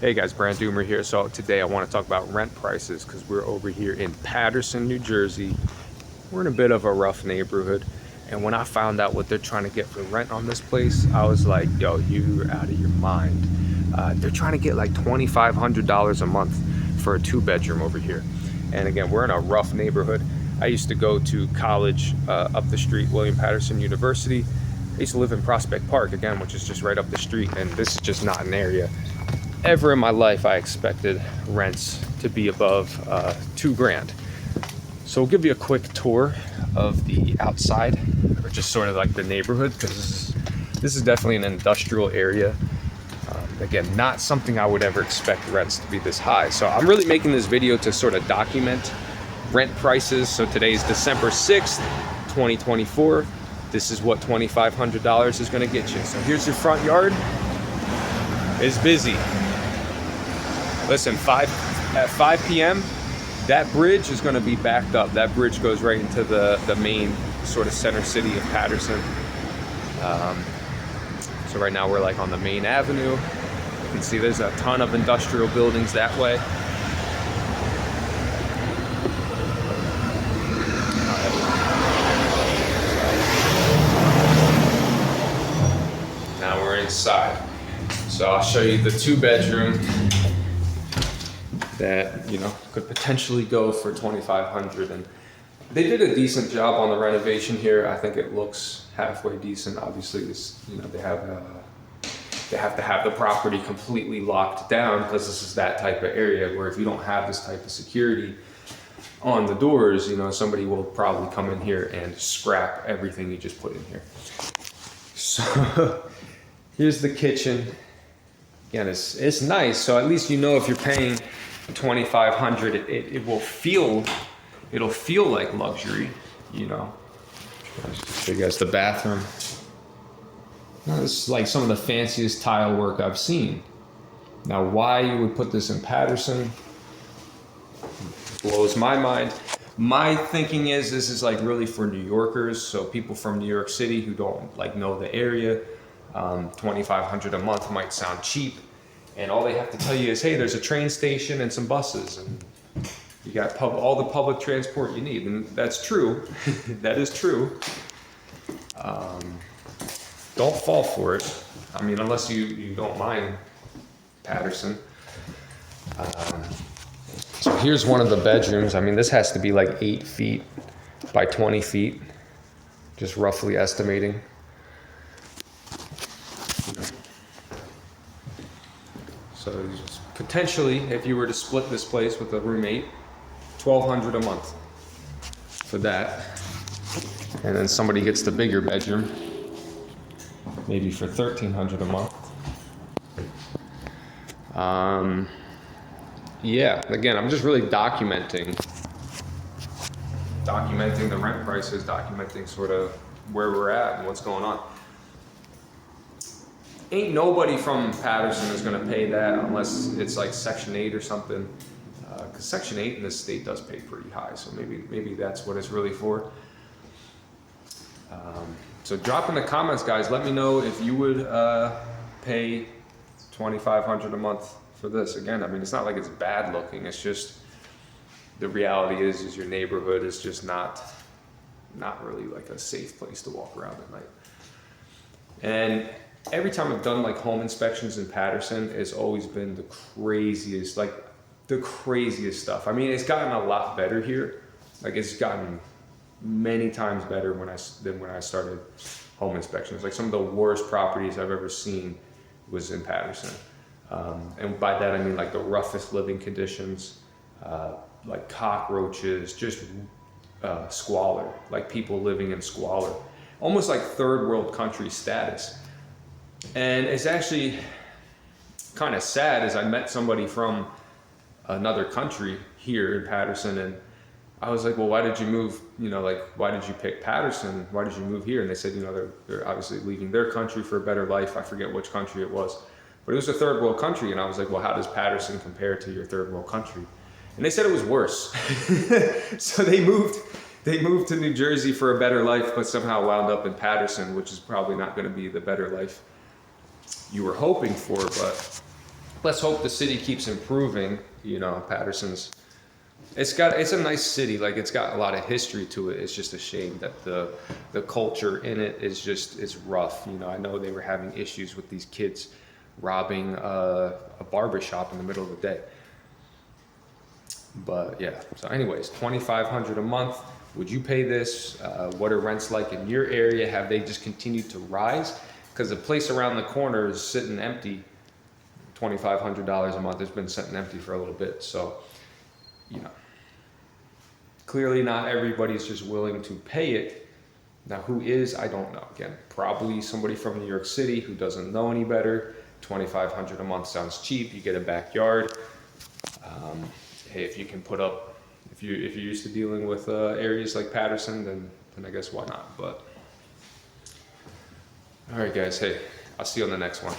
Hey guys, Brand Doomer here. So today I want to talk about rent prices because we're over here in Patterson, New Jersey. We're in a bit of a rough neighborhood. And when I found out what they're trying to get for rent on this place, I was like, yo, you're out of your mind. They're trying to get like $2,500 a month for a 2-bedroom over here. And again, we're in a rough neighborhood. I used to go to college up the street, William Patterson University. I used to live in Prospect Park, again, which is just right up the street. And this is just not an area ever in my life I expected rents to be above $2,000. So we'll give you a quick tour of the outside, or just sort of like the neighborhood, because this is definitely an industrial area. Again, not something I would ever expect rents to be this high. So I'm really making this video to sort of document rent prices. So today's December 6th, 2024. This is what $2,500 is going to get you. So here's your front yard. It's busy. Listen, at 5 p.m., that bridge is going to be backed up. That bridge goes right into the main sort of center city of Patterson. So right now we're like on the main avenue. You can see there's a ton of industrial buildings that way. Now we're inside. So I'll show you the 2-bedroom that, you know, could potentially go for $2,500, and they did a decent job on the renovation here. I think it looks halfway decent. Obviously, this, you know, they have to have the property completely locked down because this is that type of area where if you don't have this type of security on the doors, you know, somebody will probably come in here and scrap everything you just put in here. So here's the kitchen. Again, it's nice. So at least you know if you're paying $2,500, it'll feel like luxury, you know. I'll show you guys the bathroom. Now, this is like some of the fanciest tile work I've seen. Now, why you would put this in Patterson blows my mind. My thinking is this is like really for New Yorkers, so people from New York City who don't like know the area. $2,500 a month might sound cheap, and all they have to tell you is, hey, there's a train station and some buses, and you got all the public transport you need. And that's true. That is true. Don't fall for it. I mean, unless you don't mind Patterson. So here's one of the bedrooms. I mean, this has to be like 8 feet by 20 feet, just roughly estimating. So potentially, if you were to split this place with a roommate, $1,200 a month for that. And then somebody gets the bigger bedroom, maybe for $1,300 a month. Yeah, again, I'm just really documenting the rent prices, documenting sort of where we're at and what's going on. Ain't nobody from Patterson is going to pay that unless it's like Section 8 or something, because Section 8 in this state does pay pretty high, so maybe that's what it's really for. So drop in the comments, guys. Let me know if you would pay $2,500 a month for this. Again, I mean, it's not like it's bad looking. It's just the reality is your neighborhood is just not really like a safe place to walk around at night. And every time I've done like home inspections in Patterson, it's always been the craziest stuff. I mean, it's gotten a lot better here. Like, it's gotten many times better than when I started home inspections. Like, some of the worst properties I've ever seen was in Patterson. And by that, I mean like the roughest living conditions, like cockroaches, just squalor, like people living in squalor, almost like third world country status. And it's actually kind of sad, as I met somebody from another country here in Patterson, and I was like, well, why did you move? You know, like, why did you pick Patterson? Why did you move here? And they said, you know, they're obviously leaving their country for a better life. I forget which country it was, but it was a third world country. And I was like, well, how does Patterson compare to your third world country? And they said it was worse. So they moved to New Jersey for a better life, but somehow wound up in Patterson, which is probably not going to be the better life you were hoping for. But let's hope the city keeps improving. You know, Patterson's, it's a nice city. Like, it's got a lot of history to it. It's just a shame that the culture in it is just, it's rough. You know, I know they were having issues with these kids robbing a barber shop in the middle of the day. But yeah, so anyways, $2,500 a month. Would you pay this? What are rents like in your area? Have they just continued to rise? Because the place around the corner is sitting empty. $2,500 a month has been sitting empty for a little bit. So, you know, clearly not everybody's just willing to pay it. Now, who is? I don't know. Again, probably somebody from New York City who doesn't know any better. $2,500 a month sounds cheap. You get a backyard. Hey, if you can put up, if you're used to dealing with areas like Patterson, then I guess why not? But all right, guys. Hey, I'll see you on the next one.